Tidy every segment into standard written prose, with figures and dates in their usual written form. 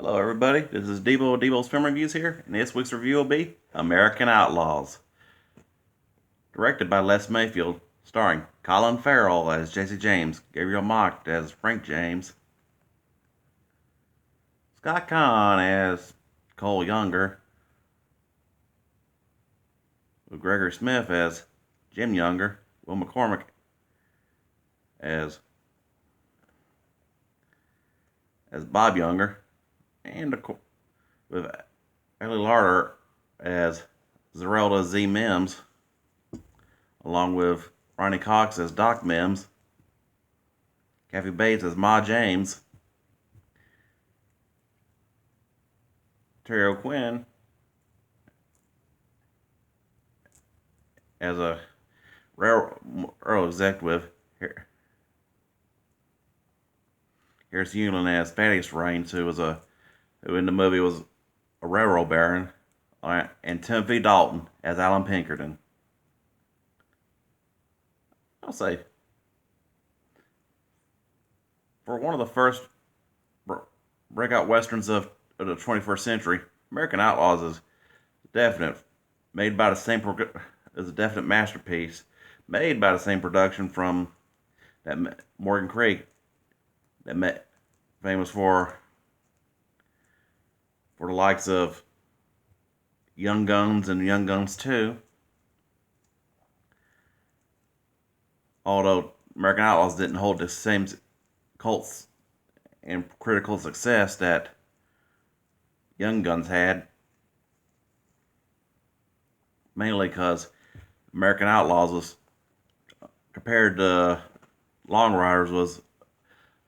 Hello, everybody. This is Debo's Film Reviews here, and this week's review will be American Outlaws. Directed by Les Mayfield, starring Colin Farrell as Jesse James, Gabriel Macht as Frank James, Scott Caan as Cole Younger, with Gregory Smith as Jim Younger, Will McCormick as Bob Younger, and with Ellie Larter as Zerelda Z. Mims, along with Ronnie Cox as Doc Mims, Kathy Bates as Ma James, Terry O'Quinn as a railroad executive, Harris Yulin as Thaddeus Raines, who in the movie was a railroad baron, and Timothy Dalton as Alan Pinkerton. I'll say, for one of the first breakout westerns of the 21st century, American Outlaws is a definite masterpiece, made by the same production from that Morgan Creek, that famous for the likes of Young Guns and Young Guns 2. Although American Outlaws didn't hold the same cult and critical success that Young Guns had, mainly because American Outlaws was, compared to Long Riders,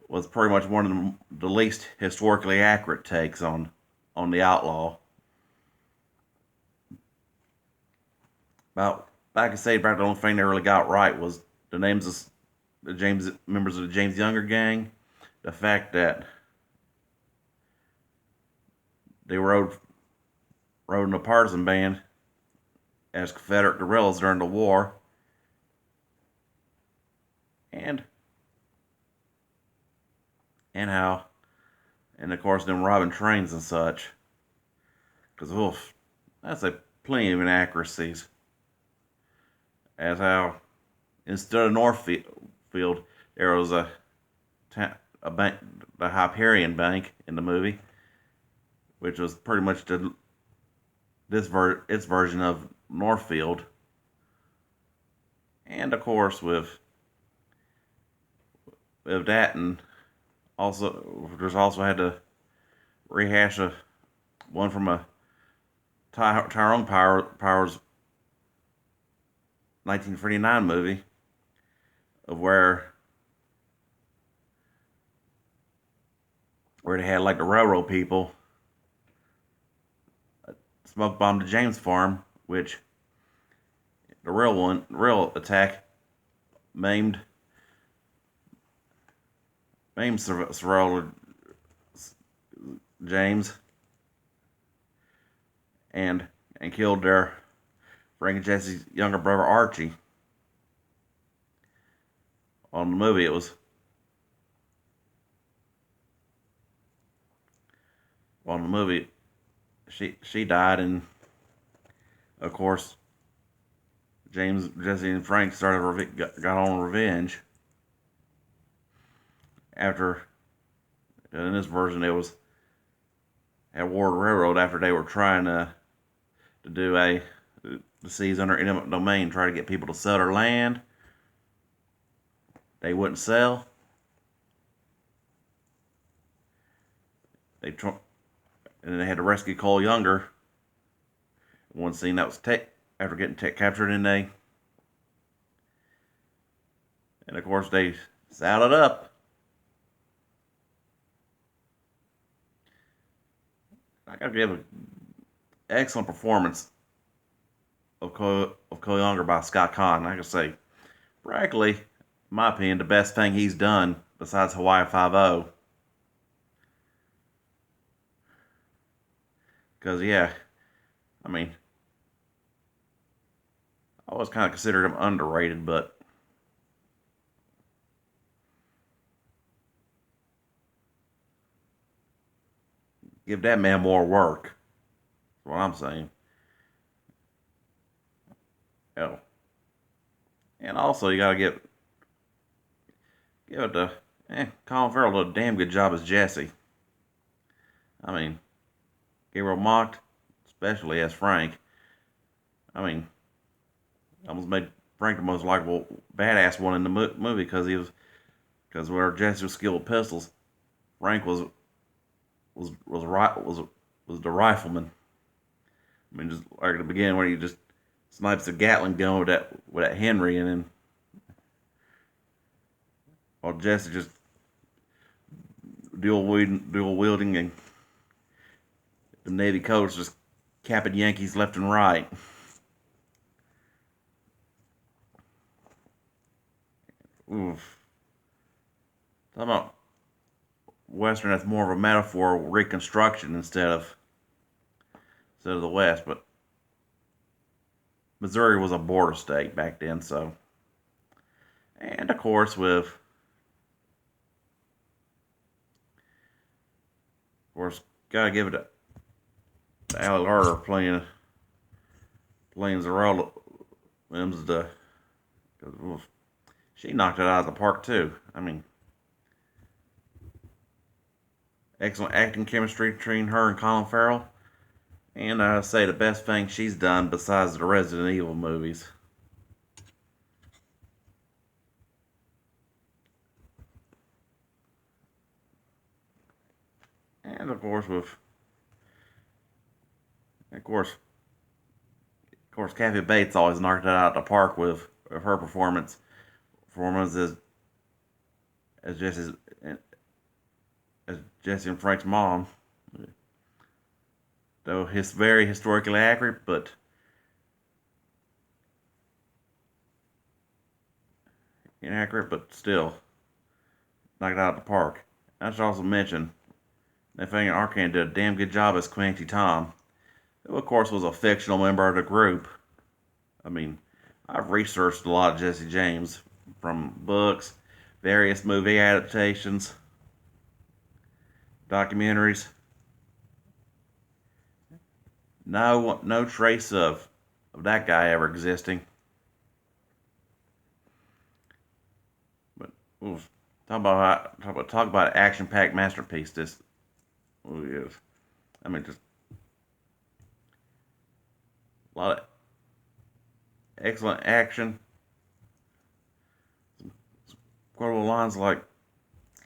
was pretty much one of the least historically accurate takes on the outlaw. About I can say about the only thing they really got right was the names of the members of the James Younger gang, the fact that they rode in a partisan band as Confederate guerrillas during the war, and how, and of course them robbing trains and such, because that's a plenty of inaccuracies, as how instead of Northfield there was a bank, the Hyperion Bank in the movie, which was pretty much its version of Northfield. And of course with that, and also there's also had to rehash one from a Tyrone Power's 1939 movie, of where they had like the railroad people smoke bombed the James farm, which the real attack maimed Sorrel James and killed their Frank and Jesse's younger brother Archie. On the movie, she died, and of course Jesse, and Frank got on revenge. After, in this version, it was at Ward Railroad, after they were trying to seize under eminent domain, try to get people to sell their land. They wouldn't sell. And they had to rescue Cole Younger. One scene that was after getting captured and of course they saddled up. I gotta give an excellent performance of Cole Younger by Scott Caan. I can say, frankly, in my opinion, the best thing he's done besides Hawaii Five-0. Because, yeah, I mean, I always kind of considered him underrated, but Give that man more work. That's what I'm saying. Oh, and also you gotta give it to Colin Farrell did a damn good job as Jesse. I mean, Gabriel mocked, especially as Frank. I mean, almost made Frank the most likable badass one in the movie because where Jesse was skilled with pistols, Frank was the rifleman. I mean, just like at the beginning where he just snipes a Gatling gun with that Henry, and then while Jesse just dual wielding, and the Navy codes just capping Yankees left and right. Oof. Talking about Western that's more of a metaphor reconstruction instead of the West, but Missouri was a border state back then, so and of course gotta give it to Allie Larder playing Zerrella Williams because she knocked it out of the park too. I mean, excellent acting chemistry between her and Colin Farrell. And I say the best thing she's done besides the Resident Evil movies. And of course, Kathy Bates always knocked it out of the park with her performance as Jesse's as Jesse and Frank's mom. Though it's very historically accurate, but inaccurate, but still knocked it out of the park. I should also mention Nathaniel Arcand did a damn good job as Clancy Tom, who of course was a fictional member of the group. I mean, I've researched a lot of Jesse James from books, various movie adaptations, documentaries. No trace of that guy ever existing. But oof, talk about an action-packed masterpiece. This movie is. I mean, just a lot of excellent action. Some quotable lines like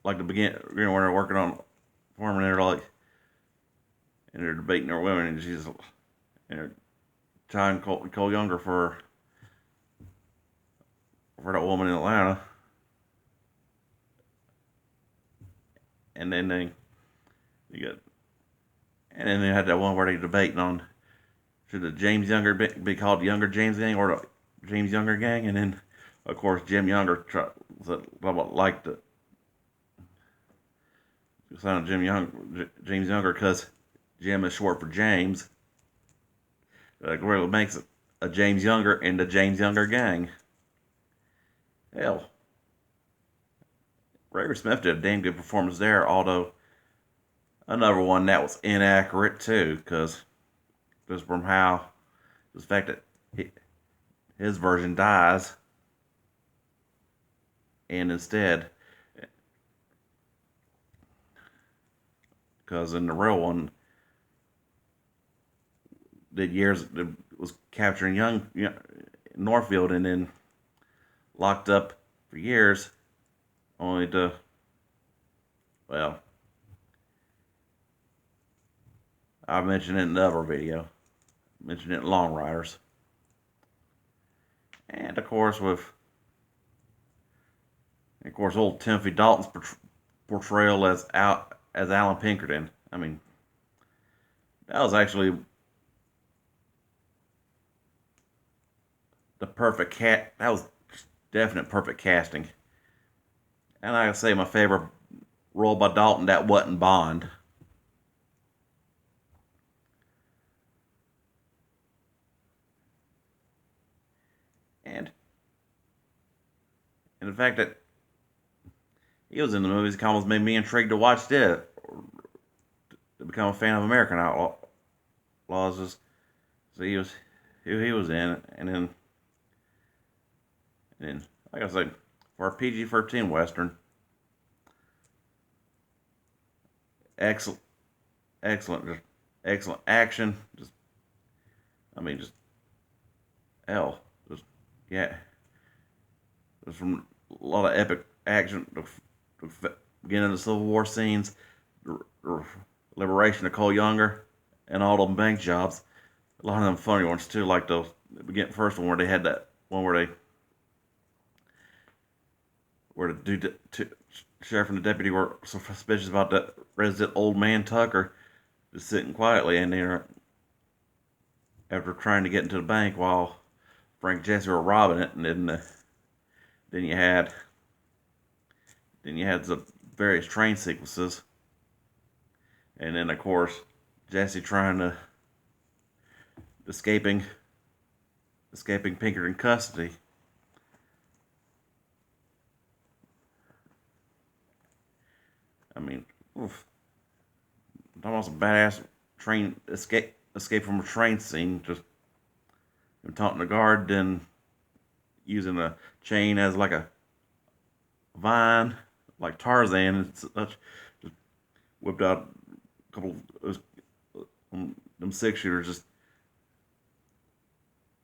the beginning, when they're working on forming, and they're debating their women, and she's trying Cole Younger for that woman in Atlanta, and then you got and then they had that one where they debating on should the James Younger be called Younger James Gang or the James Younger Gang, and then of course Jim Younger liked the sound of James Younger because Jim is short for James. Really makes it a James Younger and the James Younger Gang. Hell, Gregory Smith did a damn good performance there, although another one that was inaccurate too, because just from how the fact that his version dies, and instead, because in the real one, was capturing young Northfield and then locked up for years, only to well, I mentioned it in the other video. I mentioned it in Long Riders. And of course, old Timothy Dalton's portrayal as Alan Pinkerton. I mean, that was actually the perfect cat. That was definite perfect casting. And I gotta say, my favorite role by Dalton that wasn't Bond. And the fact that he was in the movies almost made me intrigued to watch this. become a fan of American Outlaws. Just so he was in, and then like I said, for a PG-13 western, excellent, just excellent action. Just I mean, just hell, just yeah, just from a lot of epic action, the beginning of the Civil War scenes, the liberation of Cole Younger, and all them bank jobs. A lot of them funny ones too, like the beginning first one where they had that one where the sheriff and the deputy were so suspicious about that resident old man Tucker just sitting quietly in there after trying to get into the bank while Frank and Jesse were robbing it, and then you had the various train sequences, and then of course Jesse trying to escaping Pinkerton custody. I mean, oof, almost a badass train escape from a train scene. Just taunting the guard, then using a chain as like a vine, like Tarzan and such. Just whipped out a couple of them 6-shooters just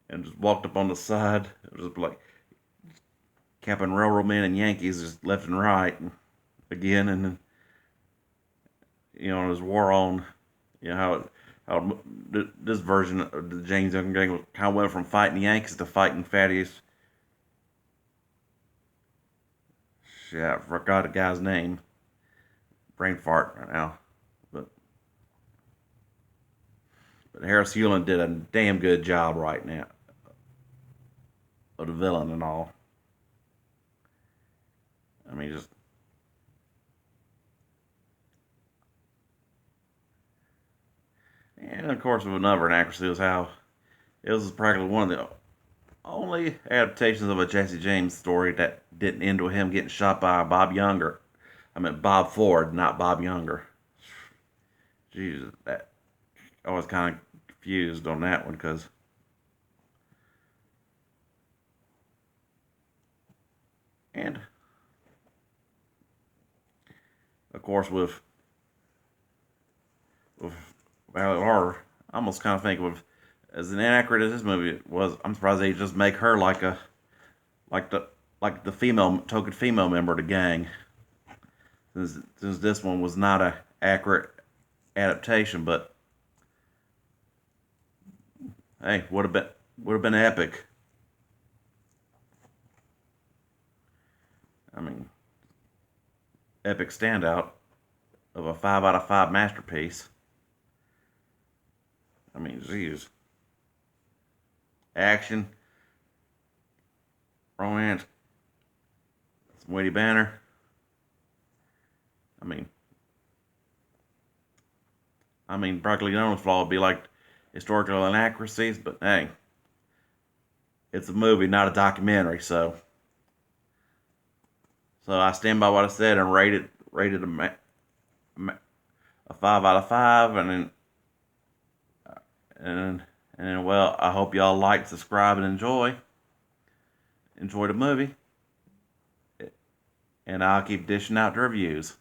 and just walked up on the side. It was just like capping railroad men and Yankees just left and right and again, and then his war on how this version of the James Young gang kind of went from fighting the Yankees to fighting fatties. Shit, I forgot the guy's name. Brain fart right now. But Harris Hewlin did a damn good job right now of the villain and all. I mean, just and of course with another inaccuracy was how it was practically one of the only adaptations of a Jesse James story that didn't end with him getting shot by Bob Younger. I meant Bob Ford, not Bob Younger. Jesus, I was kind of confused on that one because, and of course with Valley Horror, I almost kind of think of as inaccurate as this movie was. I'm surprised they just make her like the female token female member of the gang. Since this one was not a accurate adaptation, but hey, would have been epic. I mean, epic standout of a 5 out of 5 masterpiece. I mean, geez, action, romance, some witty banner. Practically the only flaw would be like historical inaccuracies, but hey, it's a movie, not a documentary, so I stand by what I said and rated a 5 out of 5, and then well, I hope y'all like, subscribe, and enjoy the movie, and I'll keep dishing out the reviews.